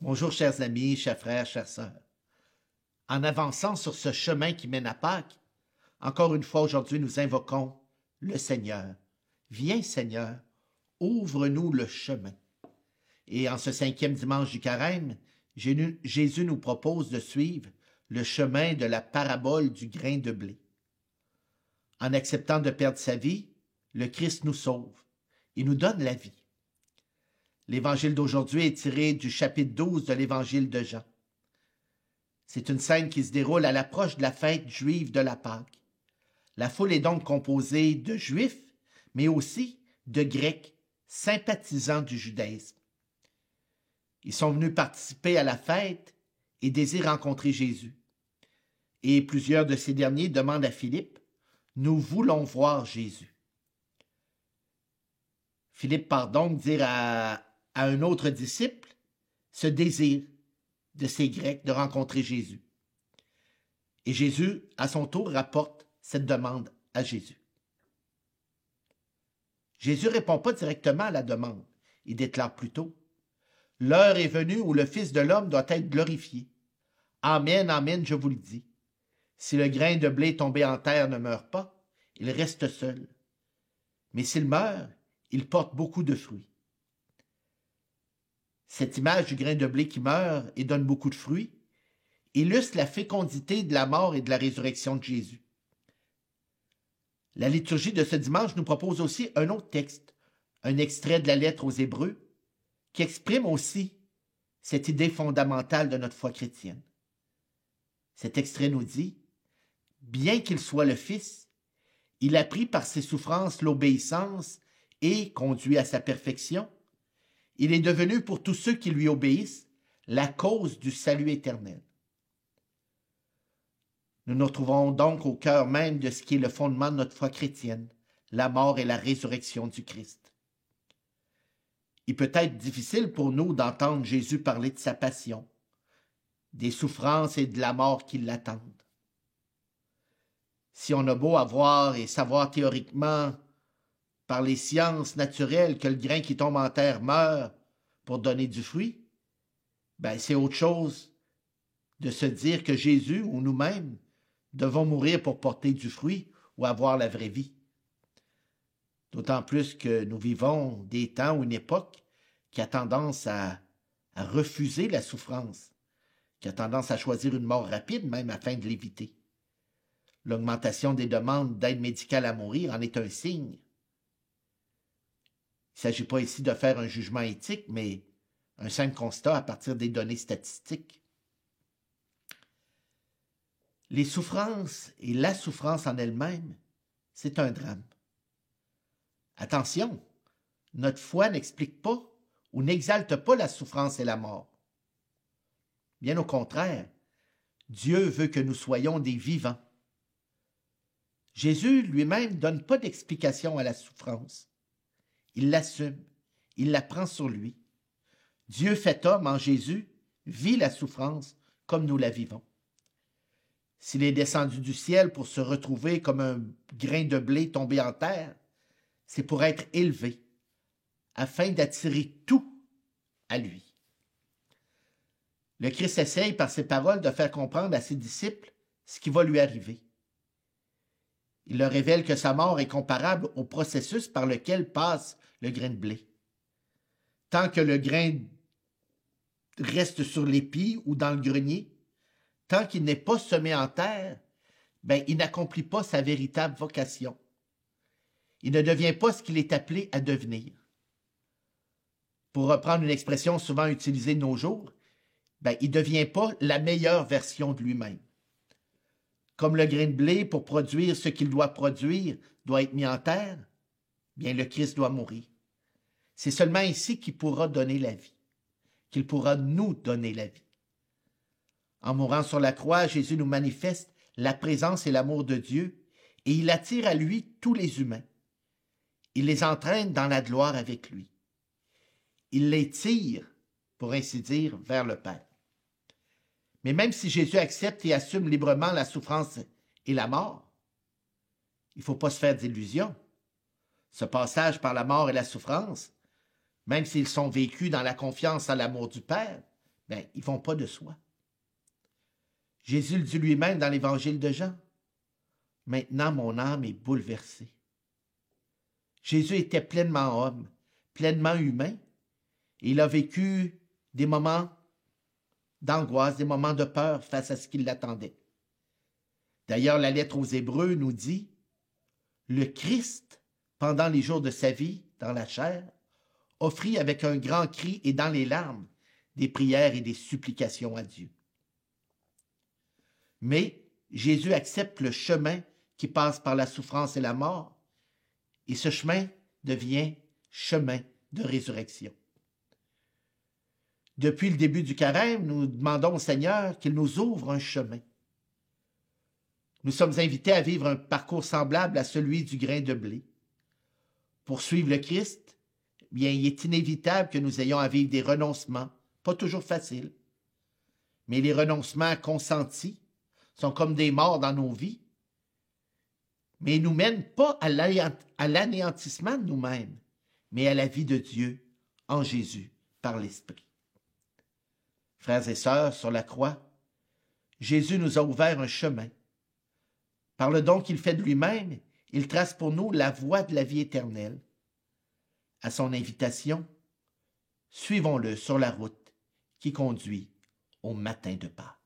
Bonjour chers amis, chers frères, chères sœurs. En avançant sur ce chemin qui mène à Pâques, encore une fois aujourd'hui nous invoquons le Seigneur. Viens Seigneur, ouvre-nous le chemin. Et en ce 5e dimanche du Carême, Jésus nous propose de suivre le chemin de la parabole du grain de blé. En acceptant de perdre sa vie, le Christ nous sauve. Il nous donne la vie. L'évangile d'aujourd'hui est tiré du chapitre 12 de l'évangile de Jean. C'est une scène qui se déroule à l'approche de la fête juive de la Pâque. La foule est donc composée de Juifs, mais aussi de Grecs sympathisants du judaïsme. Ils sont venus participer à la fête et désirent rencontrer Jésus. Et plusieurs de ces derniers demandent à Philippe, « Nous voulons voir Jésus. » Philippe part donc dire à un autre disciple ce désir de ces Grecs de rencontrer Jésus. Et Jésus, à son tour, rapporte cette demande à Jésus. Jésus ne répond pas directement à la demande. Il déclare plutôt, « L'heure est venue où le Fils de l'homme doit être glorifié. Amen, amen, je vous le dis. Si le grain de blé tombé en terre ne meurt pas, il reste seul. Mais s'il meurt, il porte beaucoup de fruits. » Cette image du grain de blé qui meurt et donne beaucoup de fruits illustre la fécondité de la mort et de la résurrection de Jésus. La liturgie de ce dimanche nous propose aussi un autre texte, un extrait de la lettre aux Hébreux, qui exprime aussi cette idée fondamentale de notre foi chrétienne. Cet extrait nous dit « Bien qu'il soit le Fils, il a pris par ses souffrances l'obéissance et, conduit à sa perfection, il est devenu pour tous ceux qui lui obéissent la cause du salut éternel. » Nous nous retrouvons donc au cœur même de ce qui est le fondement de notre foi chrétienne, la mort et la résurrection du Christ. Il peut être difficile pour nous d'entendre Jésus parler de sa passion, des souffrances et de la mort qui l'attendent. Si on a beau avoir et savoir théoriquement par les sciences naturelles que le grain qui tombe en terre meurt pour donner du fruit, c'est autre chose de se dire que Jésus ou nous-mêmes devons mourir pour porter du fruit ou avoir la vraie vie. D'autant plus que nous vivons des temps ou une époque qui a tendance à refuser la souffrance, qui a tendance à choisir une mort rapide même afin de l'éviter. L'augmentation des demandes d'aide médicale à mourir en est un signe. Il ne s'agit pas ici de faire un jugement éthique, mais un simple constat à partir des données statistiques. Les souffrances et la souffrance en elle-même, c'est un drame. Attention, notre foi n'explique pas ou n'exalte pas la souffrance et la mort. Bien au contraire, Dieu veut que nous soyons des vivants. Jésus lui-même ne donne pas d'explication à la souffrance. Il l'assume, il la prend sur lui. Dieu fait homme en Jésus vit la souffrance comme nous la vivons. S'il est descendu du ciel pour se retrouver comme un grain de blé tombé en terre, c'est pour être élevé, afin d'attirer tout à lui. Le Christ essaye par ses paroles de faire comprendre à ses disciples ce qui va lui arriver. Il leur révèle que sa mort est comparable au processus par lequel passe le grain de blé. Tant que le grain reste sur l'épi ou dans le grenier, tant qu'il n'est pas semé en terre, il n'accomplit pas sa véritable vocation. Il ne devient pas ce qu'il est appelé à devenir. Pour reprendre une expression souvent utilisée de nos jours, il ne devient pas la meilleure version de lui-même. Comme le grain de blé, pour produire ce qu'il doit produire, doit être mis en terre, le Christ doit mourir. C'est seulement ici qu'il pourra donner la vie, qu'il pourra nous donner la vie. En mourant sur la croix, Jésus nous manifeste la présence et l'amour de Dieu et il attire à lui tous les humains. Il les entraîne dans la gloire avec lui. Il les tire, pour ainsi dire, vers le Père. Mais même si Jésus accepte et assume librement la souffrance et la mort, il ne faut pas se faire d'illusions. Ce passage par la mort et la souffrance, même s'ils sont vécus dans la confiance en l'amour du Père, Bien, ils ne vont pas de soi. Jésus le dit lui-même dans l'Évangile de Jean. Maintenant, mon âme est bouleversée. Jésus était pleinement homme, pleinement humain, et il a vécu des moments d'angoisse, des moments de peur face à ce qui l'attendait. D'ailleurs, la lettre aux Hébreux nous dit, le Christ, pendant les jours de sa vie, dans la chair, offrit avec un grand cri et dans les larmes des prières et des supplications à Dieu. Mais Jésus accepte le chemin qui passe par la souffrance et la mort, et ce chemin devient chemin de résurrection. Depuis le début du carême, nous demandons au Seigneur qu'il nous ouvre un chemin. Nous sommes invités à vivre un parcours semblable à celui du grain de blé. Pour suivre le Christ, bien, il est inévitable que nous ayons à vivre des renoncements, pas toujours faciles. Mais les renoncements consentis sont comme des morts dans nos vies, mais ils ne nous mènent pas à l'anéantissement de nous-mêmes, mais à la vie de Dieu en Jésus par l'Esprit. Frères et sœurs, sur la croix, Jésus nous a ouvert un chemin. Par le don qu'il fait de lui-même, il trace pour nous la voie de la vie éternelle. À son invitation, suivons-le sur la route qui conduit au matin de Pâques.